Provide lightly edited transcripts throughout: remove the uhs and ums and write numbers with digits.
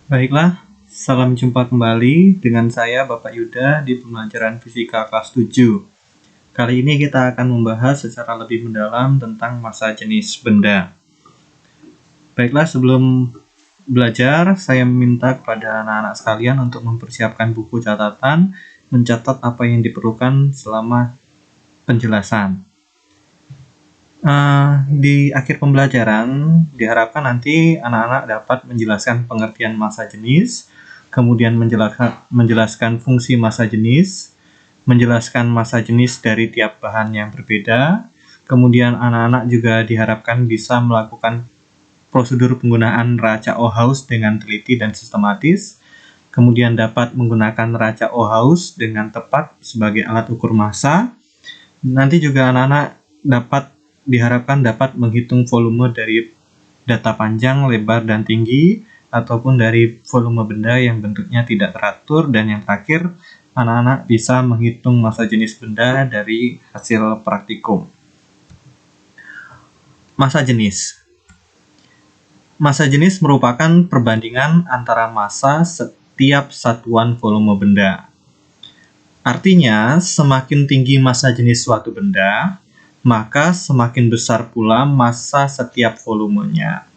Baiklah, salam jumpa kembali dengan saya Bapak Yuda di pembelajaran Fisika kelas 7. Kali ini kita akan membahas secara lebih mendalam tentang massa jenis benda. Baiklah, sebelum belajar, saya meminta kepada anak-anak sekalian untuk mempersiapkan buku catatan, mencatat apa yang diperlukan selama penjelasan. Di akhir pembelajaran, diharapkan nanti anak-anak dapat menjelaskan pengertian massa jenis, kemudian menjelaskan fungsi massa jenis, menjelaskan massa jenis dari tiap bahan yang berbeda, kemudian anak-anak juga diharapkan bisa melakukan prosedur penggunaan neraca Ohaus dengan teliti dan sistematis, kemudian dapat menggunakan neraca Ohaus dengan tepat sebagai alat ukur massa. Nanti juga anak-anak diharapkan dapat menghitung volume dari data panjang, lebar, dan tinggi, ataupun dari volume benda yang bentuknya tidak teratur. Dan yang terakhir, anak-anak bisa menghitung massa jenis benda dari hasil praktikum. Massa jenis. Massa jenis merupakan perbandingan antara massa setiap satuan volume benda. Artinya, semakin tinggi massa jenis suatu benda, maka semakin besar pula massa setiap volumenya.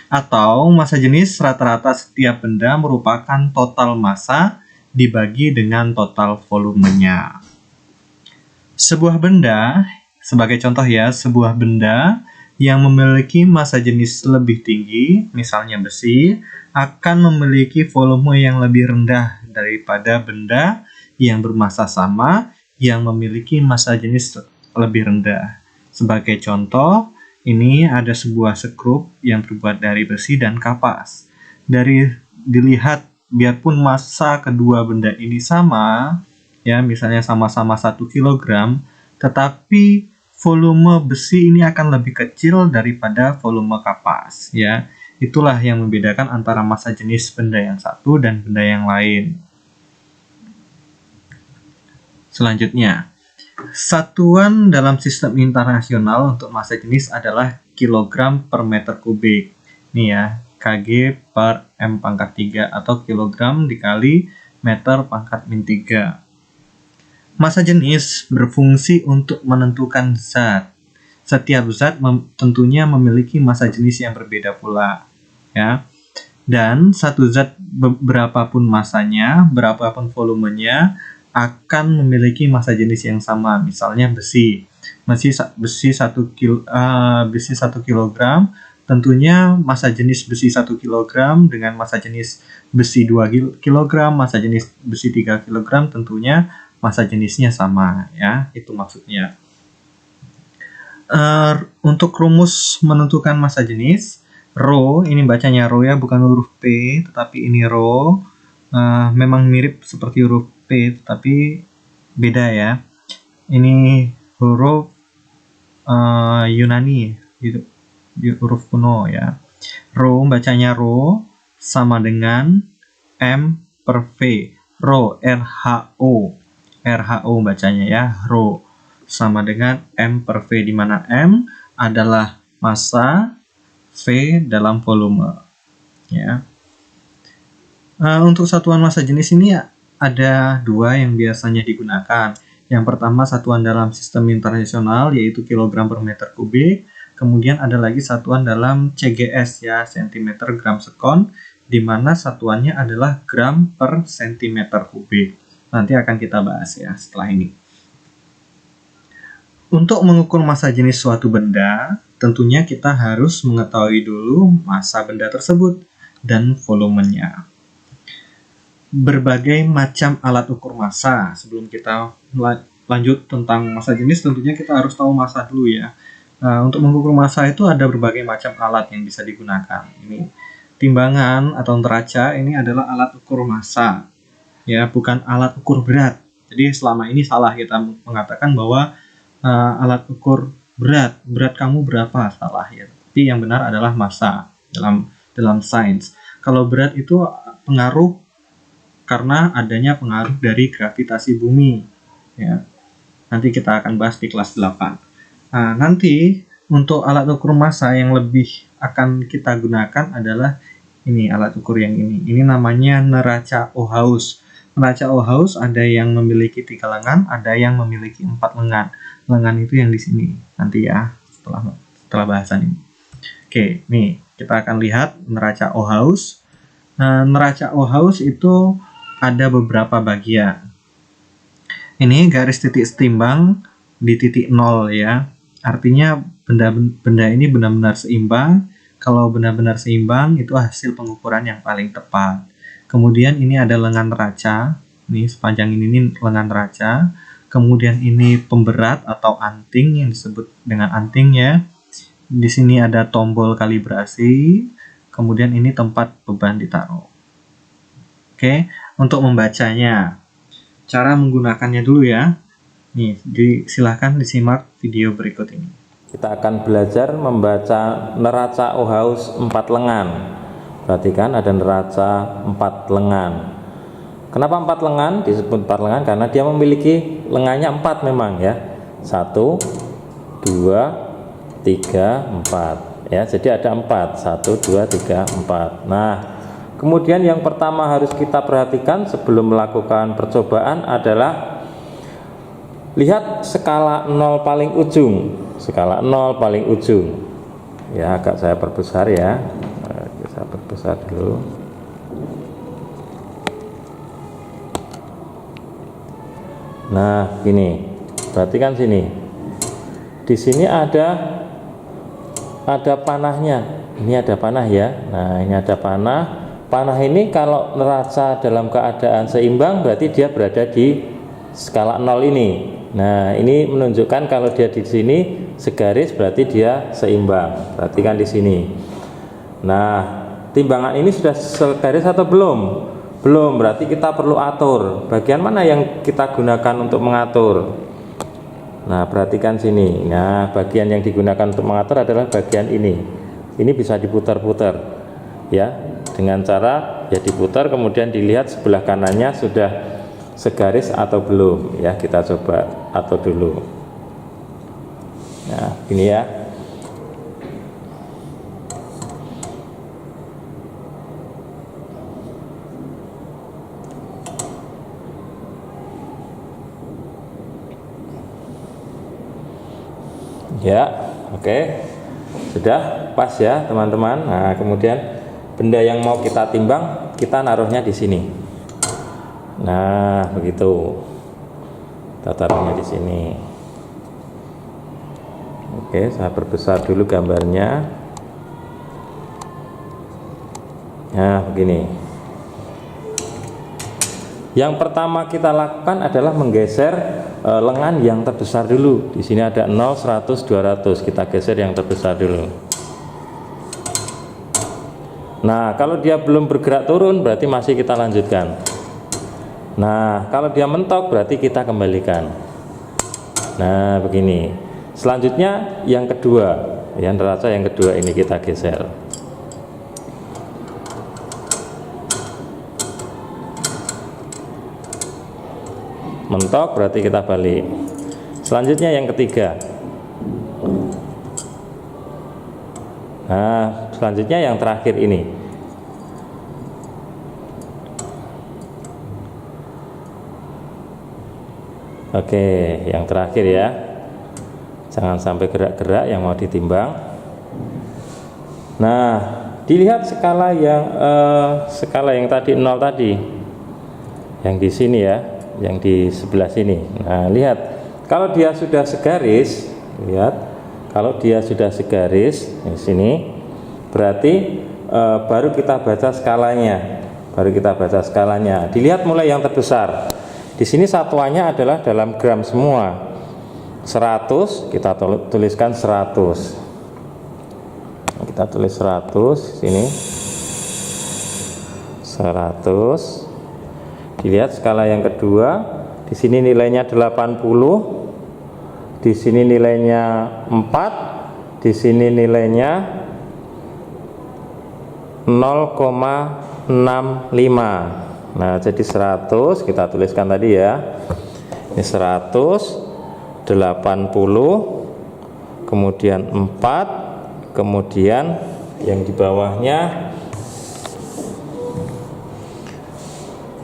Atau massa jenis rata-rata setiap benda merupakan total massa dibagi dengan total volumenya. Sebuah benda, sebagai contoh ya, sebuah benda yang memiliki massa jenis lebih tinggi, misalnya besi, akan memiliki volume yang lebih rendah daripada benda yang bermassa sama yang memiliki massa jenis lebih rendah. Sebagai contoh, ini ada sebuah sekrup yang terbuat dari besi dan kapas. Dilihat, biarpun massa kedua benda ini sama, ya misalnya sama-sama 1 kg, tetapi volume besi ini akan lebih kecil daripada volume kapas, ya. Itulah yang membedakan antara massa jenis benda yang satu dan benda yang lain. Selanjutnya, satuan dalam sistem internasional untuk massa jenis adalah kilogram per meter kubik. Ini ya, kg per m pangkat 3 atau kilogram dikali meter pangkat min 3. Massa jenis berfungsi untuk menentukan zat. Setiap zat tentunya memiliki massa jenis yang berbeda pula, ya. Dan satu zat berapapun massanya, berapapun volumenya, akan memiliki massa jenis yang sama. Misalnya besi 1 kg, tentunya massa jenis besi 1 kg dengan massa jenis besi 2 kg, massa jenis besi 3 kg, tentunya massa jenisnya sama, ya. Itu maksudnya. Untuk rumus menentukan massa jenis, Rho, ini bacanya Rho ya, bukan huruf P, tetapi ini Rho. Memang mirip seperti huruf P, tetapi beda ya. Ini huruf Yunani, gitu, huruf kuno ya. Rho, bacanya Rho, sama dengan M per V. Rho, RHO. RHO bacanya ya, Rho. Sama dengan M per V, di mana M adalah massa, V dalam volume. Ya. Untuk satuan massa jenis ini ada dua yang biasanya digunakan. Yang pertama satuan dalam sistem internasional, yaitu kilogram per meter kubik. Kemudian ada lagi satuan dalam CGS ya, cm gram sekon, di mana satuannya adalah gram per cm kubik. Nanti akan kita bahas ya setelah ini. Untuk mengukur massa jenis suatu benda, tentunya kita harus mengetahui dulu massa benda tersebut dan volumenya. Berbagai macam alat ukur massa. Sebelum kita lanjut tentang massa jenis, tentunya kita harus tahu massa dulu ya. Untuk mengukur massa itu ada berbagai macam alat yang bisa digunakan. Ini timbangan atau neraca, ini adalah alat ukur massa, ya, bukan alat ukur berat. Jadi selama ini salah kita mengatakan bahwa alat ukur berat kamu berapa, salah ya. Tapi yang benar adalah massa dalam sains. Kalau berat itu pengaruh karena adanya pengaruh dari gravitasi bumi, ya. Nanti kita akan bahas di kelas 8. Nanti untuk alat ukur massa yang lebih akan kita gunakan adalah Ini alat ukur yang ini. Ini namanya neraca Ohaus. Neraca Ohaus ada yang memiliki 3 lengan, ada yang memiliki 4 lengan. Lengan itu yang di sini nanti ya, setelah bahasan ini. Oke, nih kita akan lihat neraca Ohaus. Neraca Ohaus itu ada beberapa bagian. Ini garis titik setimbang di titik 0 ya. Artinya benda ini benar-benar seimbang. Kalau benar-benar seimbang itu hasil pengukuran yang paling tepat. Kemudian ini ada lengan neraca. Nih sepanjang ini lengan neraca. Kemudian ini pemberat atau anting yang disebut dengan anting ya. Di sini ada tombol kalibrasi. Kemudian ini tempat beban ditaruh. Oke, untuk membacanya. Cara menggunakannya dulu ya. Nih, silahkan disimak video berikut ini. Kita akan belajar membaca neraca Ohaus 4 lengan. Perhatikan ada neraca 4 lengan. Kenapa 4 lengan? Disebut 4 lengan karena dia memiliki lengannya 4 memang ya. 1, 2, 3, 4. Ya, jadi ada 4. 1, 2, 3, 4. Nah, kemudian yang pertama harus kita perhatikan sebelum melakukan percobaan adalah lihat skala 0 paling ujung. Skala 0 paling ujung. Ya, agak saya perbesar ya. Saya perbesar dulu. Nah, gini. Perhatikan sini. Di sini ada panahnya. Ini ada panah ya. Nah, ini ada panah. Panah ini kalau neraca dalam keadaan seimbang berarti dia berada di skala 0 ini. Nah, ini menunjukkan kalau dia di sini segaris berarti dia seimbang. Perhatikan di sini. Nah, timbangan ini sudah segaris atau belum? Belum, berarti kita perlu atur. Bagian mana yang kita gunakan untuk mengatur? Nah, perhatikan sini. Nah, bagian yang digunakan untuk mengatur adalah bagian ini. Ini bisa diputar-putar. Ya, dengan cara ya diputar kemudian dilihat sebelah kanannya sudah segaris atau belum ya, kita coba atur dulu. Nah, ini ya. Ya, oke. Sudah pas ya, teman-teman. Nah, kemudian benda yang mau kita timbang, kita naruhnya di sini. Nah, begitu. Kita taruhnya di sini. Oke, saya perbesar dulu gambarnya. Nah, begini. Yang pertama kita lakukan adalah menggeser lengan yang terbesar dulu. Di sini ada 0, 100, 200. Kita geser yang terbesar dulu. Nah, kalau dia belum bergerak turun berarti masih kita lanjutkan. Nah, kalau dia mentok berarti kita kembalikan. Nah, begini. Selanjutnya yang kedua, yang neraca yang kedua ini kita geser. Mentok berarti kita balik. Selanjutnya yang ketiga. Nah, selanjutnya yang terakhir ini. Oke, yang terakhir ya. Jangan sampai gerak-gerak yang mau ditimbang. Nah, dilihat skala yang tadi 0 tadi. Yang di sini ya, yang di sebelah sini. Nah, lihat. Kalau dia sudah segaris, lihat. Kalau dia sudah segaris di sini, berarti baru kita baca skalanya. Baru kita baca skalanya. Dilihat mulai yang terbesar. Di sini satuannya adalah dalam gram semua. 100 kita tuliskan 100. Kita tulis 100 sini. 100. Dilihat skala yang kedua. Di sini nilainya 80. Di sini nilainya 4. Di sini nilainya 0,65. Nah, jadi 100 kita tuliskan tadi ya. Ini 100, 80, kemudian 4, kemudian yang di bawahnya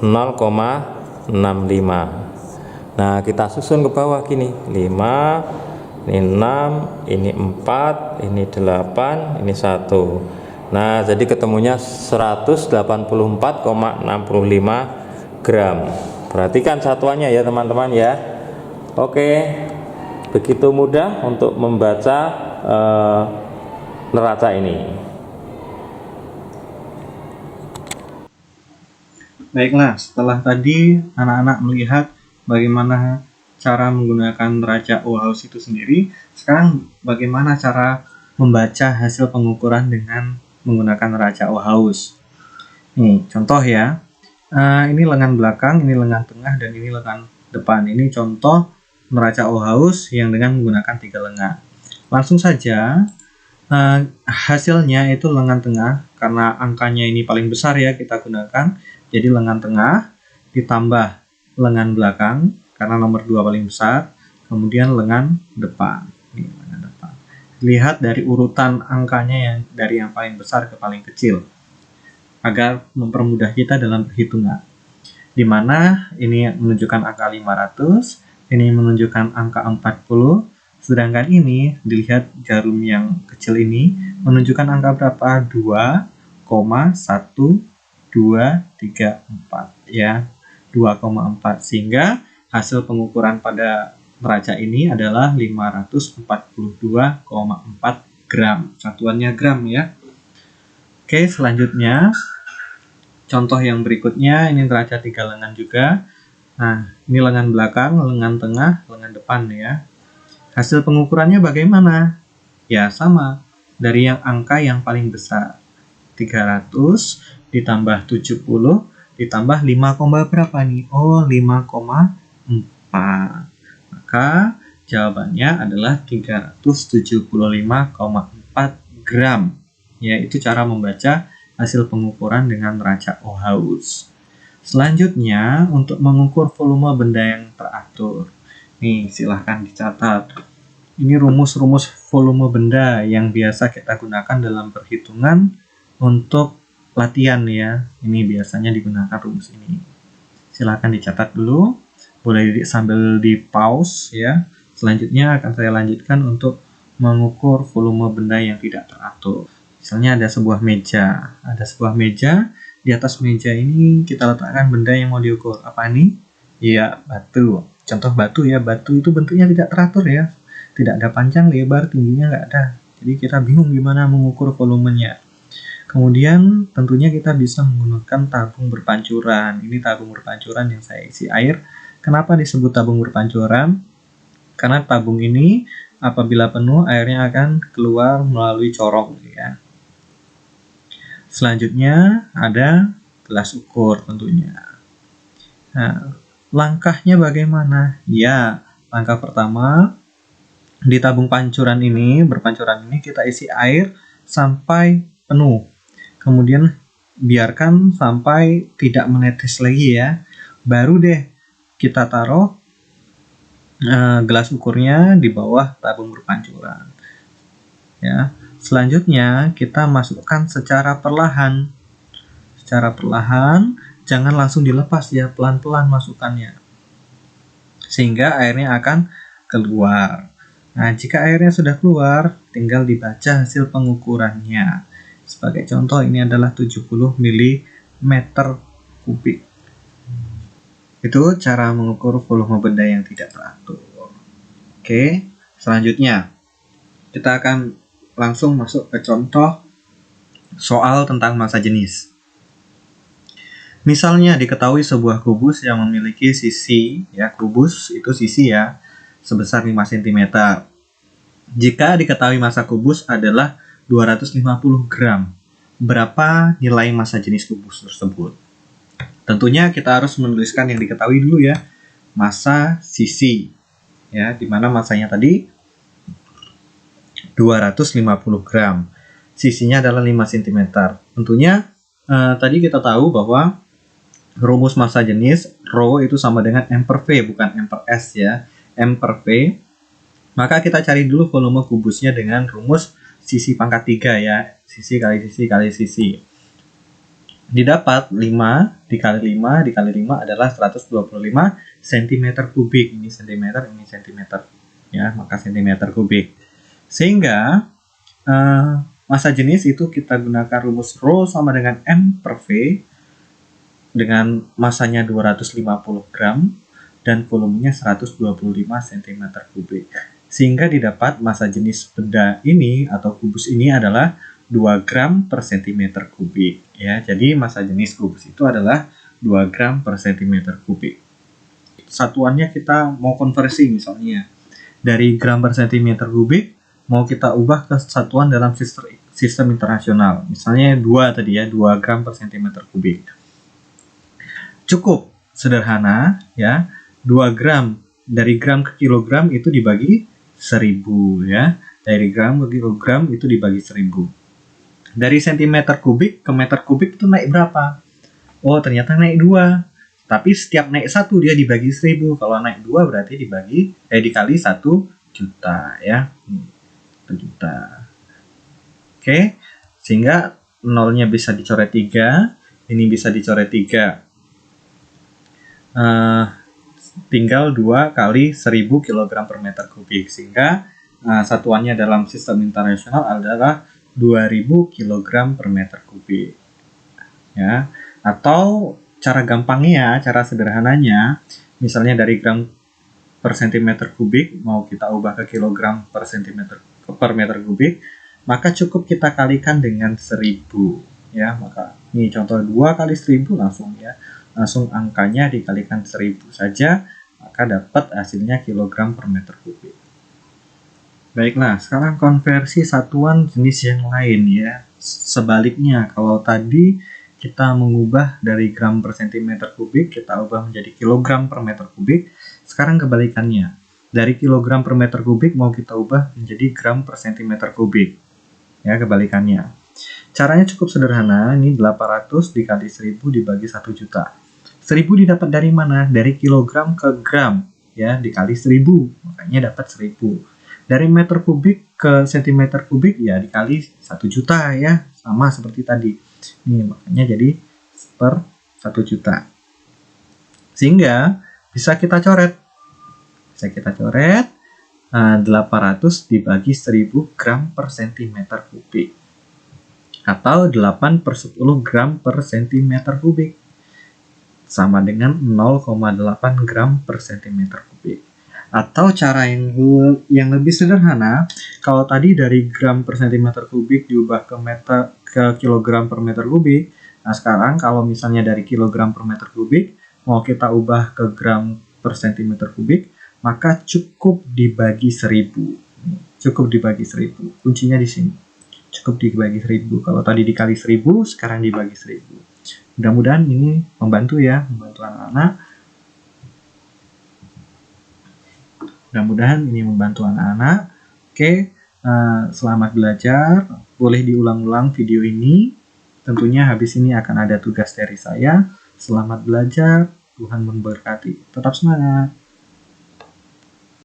0,65. Nah, kita susun ke bawah gini, 5, ini 6, ini 4, ini 8, ini 1. Nah, jadi ketemunya 184,65 gram. Perhatikan satuannya ya teman-teman ya. Oke, begitu mudah untuk membaca neraca ini. Baiklah, setelah tadi anak-anak melihat bagaimana cara menggunakan neraca Ohaus itu sendiri, sekarang bagaimana cara membaca hasil pengukuran dengan menggunakan neraca Ohaus. Nih, contoh ya. Ini lengan belakang, ini lengan tengah, dan ini lengan depan. Ini contoh neraca Ohaus yang dengan menggunakan 3 lengan. Langsung saja, hasilnya itu lengan tengah, karena angkanya ini paling besar ya kita gunakan. Jadi lengan tengah ditambah lengan belakang, karena nomor 2 paling besar, kemudian lengan depan. Ini lengan depan. Lihat dari urutan angkanya yang dari yang paling besar ke paling kecil, agar mempermudah kita dalam perhitungan. Di mana ini menunjukkan angka 500, ini menunjukkan angka 40, sedangkan ini dilihat jarum yang kecil ini menunjukkan angka berapa? 2,1234 ya, 2,4, sehingga hasil pengukuran pada neraca ini adalah 542,4 gram. Satuannya gram ya. Oke, selanjutnya contoh yang berikutnya, ini neraca 3 lengan juga. Nah, ini lengan belakang, lengan tengah, lengan depan ya. Hasil pengukurannya bagaimana? Ya, sama. Dari yang angka yang paling besar. 300 ditambah 70 ditambah 5, berapa nih? Oh, 5,4. Maka jawabannya adalah 375,4 gram. Ya, itu cara membaca hasil pengukuran dengan neraca Ohaus. Selanjutnya, untuk mengukur volume benda yang teratur. Nih, silahkan dicatat. Ini rumus-rumus volume benda yang biasa kita gunakan dalam perhitungan untuk latihan ya. Ini biasanya digunakan rumus ini. Silahkan dicatat dulu. Boleh sambil di pause ya. Selanjutnya akan saya lanjutkan untuk mengukur volume benda yang tidak teratur. Misalnya ada sebuah meja, di atas meja ini kita letakkan benda yang mau diukur. Apa nih? Ya, batu. Contoh batu ya, batu itu bentuknya tidak teratur ya. Tidak ada panjang, lebar, tingginya nggak ada. Jadi kita bingung gimana mengukur volumenya. Kemudian tentunya kita bisa menggunakan tabung berpancuran. Ini tabung berpancuran yang saya isi air. Kenapa disebut tabung berpancuran? Karena tabung ini apabila penuh airnya akan keluar melalui corong ya. Selanjutnya ada gelas ukur tentunya. Nah, langkahnya bagaimana? Ya, langkah pertama di tabung pancuran ini, berpancuran ini kita isi air sampai penuh. Kemudian biarkan sampai tidak menetes lagi ya. Baru deh kita taruh gelas ukurnya di bawah tabung berpancuran. Ya. Selanjutnya kita masukkan secara perlahan. Secara perlahan, jangan langsung dilepas ya, pelan-pelan masukkannya. Sehingga airnya akan keluar. Nah, jika airnya sudah keluar, tinggal dibaca hasil pengukurannya. Sebagai contoh, ini adalah 70 mm kubik. Itu cara mengukur volume benda yang tidak teratur. Oke, selanjutnya kita akan langsung masuk ke contoh soal tentang massa jenis. Misalnya diketahui sebuah kubus yang memiliki sisi, ya kubus itu sisi ya, sebesar 5 cm. Jika diketahui massa kubus adalah 250 gram, berapa nilai massa jenis kubus tersebut? Tentunya kita harus menuliskan yang diketahui dulu ya, massa sisi, ya, dimana massanya tadi 250 gram. Sisinya adalah 5 cm. Tentunya tadi kita tahu bahwa rumus massa jenis Rho itu sama dengan M per V, bukan M per S ya. M per V. Maka kita cari dulu volume kubusnya dengan rumus sisi pangkat 3 ya. Sisi kali sisi kali sisi. didapat 5 dikali 5 dikali 5 adalah 125 cm kubik. Ini cm, ini cm. Ya, maka cm kubik. Sehingga massa jenis itu kita gunakan rumus Rho sama dengan M per V dengan massanya 250 gram dan volumenya 125 cm kubik. Sehingga didapat massa jenis benda ini atau kubus ini adalah 2 gram per cm kubik. Ya, jadi massa jenis kubus itu adalah 2 gram per cm kubik. Satuannya kita mau konversi misalnya dari gram per cm kubik mau kita ubah ke satuan dalam sistem internasional. Misalnya 2 tadi ya, 2 gram per cm kubik. Cukup sederhana ya, 2 gram dari gram ke kilogram itu dibagi 1000 ya. Dari gram ke kilogram itu dibagi 1000. Dari cm kubik ke meter kubik itu naik berapa? Oh, ternyata naik 2. Tapi setiap naik 1 dia dibagi 1000. Kalau naik 2 berarti dikali 1 juta ya. 1 juta. Oke. Sehingga nolnya bisa dicoret 3, ini bisa dicoret 3. Tinggal 2 kali 1000 kg per meter kubik. Sehingga satuannya dalam sistem internasional adalah 2000 kg per meter kubik. Ya. Atau cara gampangnya, cara sederhananya, misalnya dari gram per cm kubik mau kita ubah ke kilogram per meter kubik, maka cukup kita kalikan dengan 1000 ya. Maka ini contoh 2 kali 1000 langsung ya. Langsung angkanya dikalikan 1000 saja, maka dapat hasilnya kilogram per meter kubik. Baiklah, sekarang konversi satuan jenis yang lain ya. Sebaliknya, kalau tadi kita mengubah dari gram per centimeter kubik, kita ubah menjadi kilogram per meter kubik. Sekarang kebalikannya, dari kilogram per meter kubik mau kita ubah menjadi gram per centimeter kubik. Ya, kebalikannya. Caranya cukup sederhana, ini 800 dikali 1000 dibagi 1 juta. 1000 didapat dari mana? Dari kilogram ke gram, ya, dikali 1000, makanya dapat 1000. Dari meter kubik ke sentimeter kubik, ya dikali 1 juta ya, sama seperti tadi. Ini makanya jadi per 1 juta. Sehingga bisa kita coret. 800 dibagi 1000 gram per centimeter kubik. Atau 8 per 10 gram per centimeter kubik. Sama dengan 0,8 gram per centimeter kubik. Atau cara yang lebih sederhana, kalau tadi dari gram per centimeter kubik diubah ke kilogram per meter kubik, nah sekarang kalau misalnya dari kilogram per meter kubik mau kita ubah ke gram per centimeter kubik, maka cukup dibagi 1000. Cukup dibagi 1000. Kuncinya di sini. Cukup dibagi 1000. Kalau tadi dikali 1000, sekarang dibagi 1000. Mudah-mudahan ini membantu ya, membantu anak-anak. Mudah-mudahan ini membantu anak-anak. Oke, selamat belajar. Boleh diulang-ulang video ini. Tentunya habis ini akan ada tugas dari saya. Selamat belajar. Tuhan memberkati. Tetap semangat.